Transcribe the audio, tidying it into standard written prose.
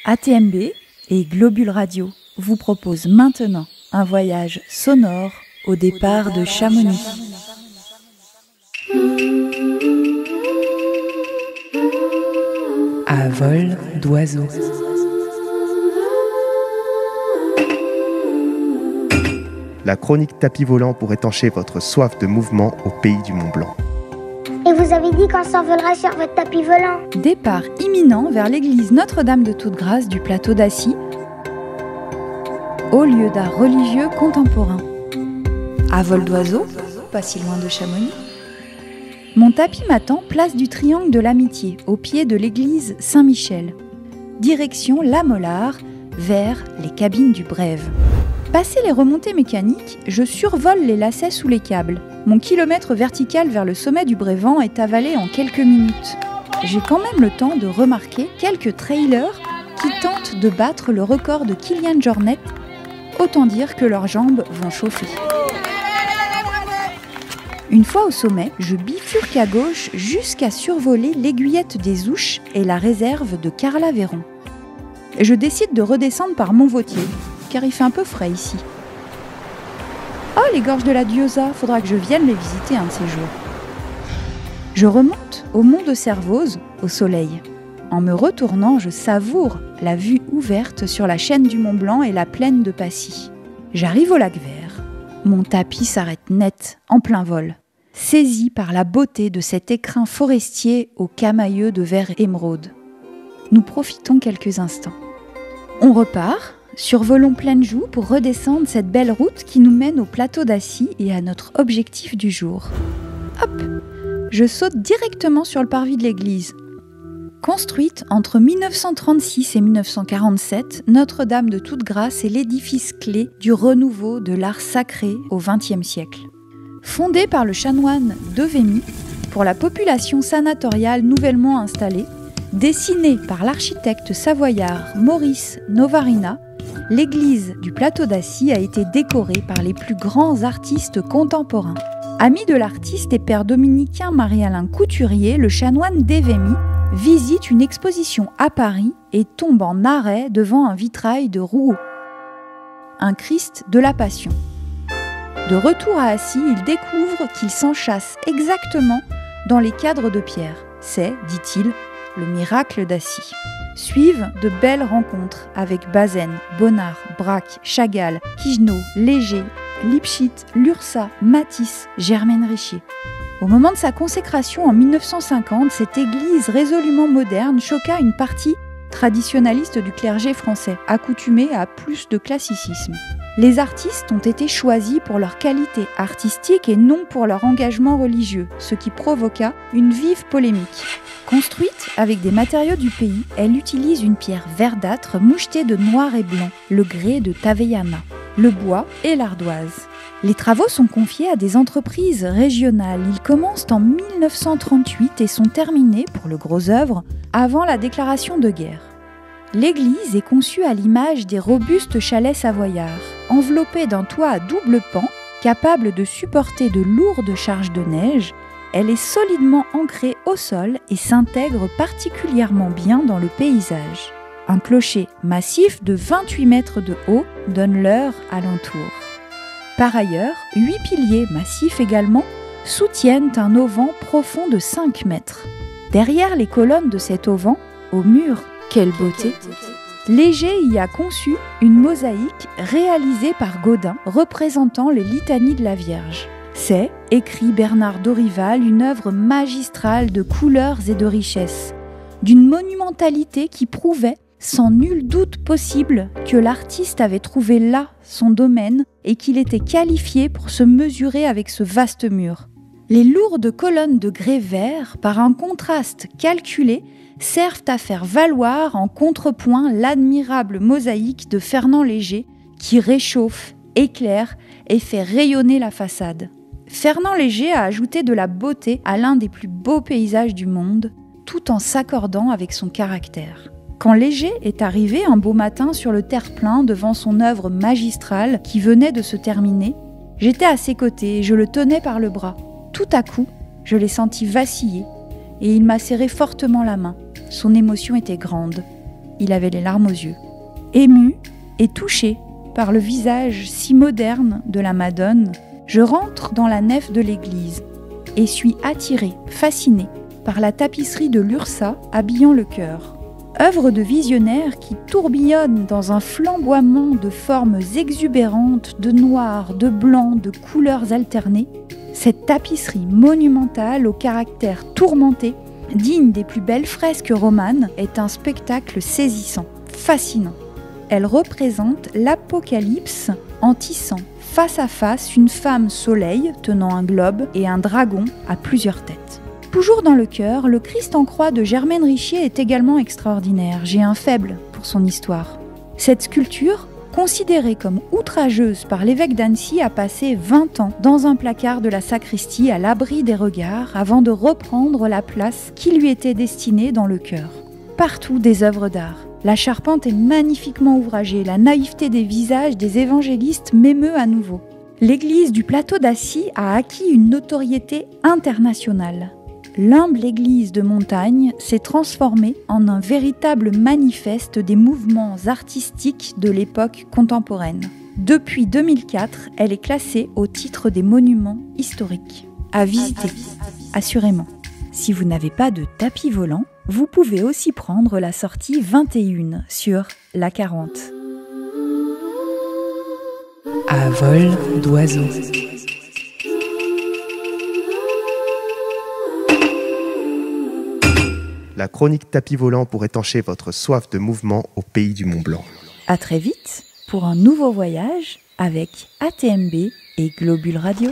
ATMB et Globule Radio vous proposent maintenant un voyage sonore au départ de Chamonix. À vol d'oiseau. La chronique tapis volant pour étancher votre soif de mouvement au pays du Mont Blanc. Et vous avez dit qu'on s'envolera sur votre tapis volant. Départ imminent vers l'église Notre-Dame de Toute-Grâce du plateau d'Assy, haut lieu d'art religieux contemporain. À vol d'oiseau, pas si loin de Chamonix. Mon tapis m'attend place du Triangle de l'Amitié, au pied de l'église Saint-Michel. Direction La Mollard, vers les cabines du Brève. Passé les remontées mécaniques, je survole les lacets sous les câbles. Mon kilomètre vertical vers le sommet du Brévent est avalé en quelques minutes. J'ai quand même le temps de remarquer quelques trailers qui tentent de battre le record de Kilian Jornet. Autant dire que leurs jambes vont chauffer. Une fois au sommet, je bifurque à gauche jusqu'à survoler l'aiguillette des Ouches et la réserve de Carla-Véron. Je décide de redescendre par Montvautier, car il fait un peu frais ici. Oh, les gorges de la Diosa, faudra que je vienne les visiter un de ces jours. Je remonte au mont de Servoz, au soleil. En me retournant, je savoure la vue ouverte sur la chaîne du Mont Blanc et la plaine de Passy. J'arrive au lac Vert. Mon tapis s'arrête net, en plein vol, saisi par la beauté de cet écrin forestier aux camailleux de vert émeraude. Nous profitons quelques instants. On repart, survolons pleine joue pour redescendre cette belle route qui nous mène au plateau d'Assy et à notre objectif du jour. Hop! Je saute directement sur le parvis de l'église. Construite entre 1936 et 1947, Notre-Dame de Toute-Grâce est l'édifice clé du renouveau de l'art sacré au XXe siècle. Fondée par le chanoine de Vémy pour la population sanatoriale nouvellement installée, dessinée par l'architecte savoyard Maurice Novarina, l'église du plateau d'Assy a été décorée par les plus grands artistes contemporains. Ami de l'artiste et père dominicain Marie-Alain Couturier, le chanoine d'Évémy visite une exposition à Paris et tombe en arrêt devant un vitrail de Rouault, un Christ de la Passion. De retour à Assy, il découvre qu'il s'enchâsse exactement dans les cadres de pierre. C'est, dit-il, le miracle d'Assy. Suivent de belles rencontres avec Bazaine, Bonnard, Braque, Chagall, Quijno, Léger, Lipschitz, Lursa, Matisse, Germaine Richier. Au moment de sa consécration en 1950, cette église résolument moderne choqua une partie traditionnaliste du clergé français, accoutumé à plus de classicisme. Les artistes ont été choisis pour leur qualité artistique et non pour leur engagement religieux, ce qui provoqua une vive polémique. Construite avec des matériaux du pays, elle utilise une pierre verdâtre mouchetée de noir et blanc, le grès de Taveyana, le bois et l'ardoise. Les travaux sont confiés à des entreprises régionales. Ils commencent en 1938 et sont terminés, pour le gros œuvre, avant la déclaration de guerre. L'église est conçue à l'image des robustes chalets savoyards, enveloppée d'un toit à double pan, capable de supporter de lourdes charges de neige. Elle est solidement ancrée au sol et s'intègre particulièrement bien dans le paysage. Un clocher massif de 28 mètres de haut donne l'heure alentour. Par ailleurs, 8 piliers massifs également soutiennent un auvent profond de 5 mètres. Derrière les colonnes de cet auvent, au mur, quelle beauté! Léger y a conçu une mosaïque réalisée par Gaudin représentant les litanies de la Vierge. C'est, écrit Bernard Dorival, une œuvre magistrale de couleurs et de richesse, d'une monumentalité qui prouvait sans nul doute possible que l'artiste avait trouvé là son domaine et qu'il était qualifié pour se mesurer avec ce vaste mur. Les lourdes colonnes de grès vert, par un contraste calculé, servent à faire valoir en contrepoint l'admirable mosaïque de Fernand Léger qui réchauffe, éclaire et fait rayonner la façade. Fernand Léger a ajouté de la beauté à l'un des plus beaux paysages du monde, tout en s'accordant avec son caractère. Quand Léger est arrivé un beau matin sur le terre-plein devant son œuvre magistrale qui venait de se terminer, j'étais à ses côtés et je le tenais par le bras. Tout à coup, je l'ai senti vaciller et il m'a serré fortement la main. Son émotion était grande. il avait les larmes aux yeux. Ému et touché par le visage si moderne de la Madone, je rentre dans la nef de l'église et suis attiré, fasciné par la tapisserie de l'Ursa habillant le chœur. Œuvre de visionnaire qui tourbillonne dans un flamboiement de formes exubérantes, de noir, de blanc, de couleurs alternées, cette tapisserie monumentale au caractère tourmenté, digne des plus belles fresques romanes, est un spectacle saisissant, fascinant. Elle représente l'Apocalypse en tissant face à face une femme soleil tenant un globe et un dragon à plusieurs têtes. Toujours dans le chœur, le Christ en croix de Germaine Richier est également extraordinaire. J'ai un faible pour son histoire. Cette sculpture, considérée comme outrageuse par l'évêque d'Annecy, a passé 20 ans dans un placard de la sacristie à l'abri des regards avant de reprendre la place qui lui était destinée dans le chœur. Partout des œuvres d'art. La charpente est magnifiquement ouvragée, la naïveté des visages des évangélistes m'émeut à nouveau. L'église du plateau d'Assy a acquis une notoriété internationale. L'humble église de montagne s'est transformée en un véritable manifeste des mouvements artistiques de l'époque contemporaine. Depuis 2004, elle est classée au titre des monuments historiques. À visiter, assurément. Si vous n'avez pas de tapis volant, vous pouvez aussi prendre la sortie 21 sur la 40. À vol d'oiseau. La chronique tapis volant pour étancher votre soif de mouvement au pays du Mont Blanc. À très vite pour un nouveau voyage avec ATMB et Globule Radio.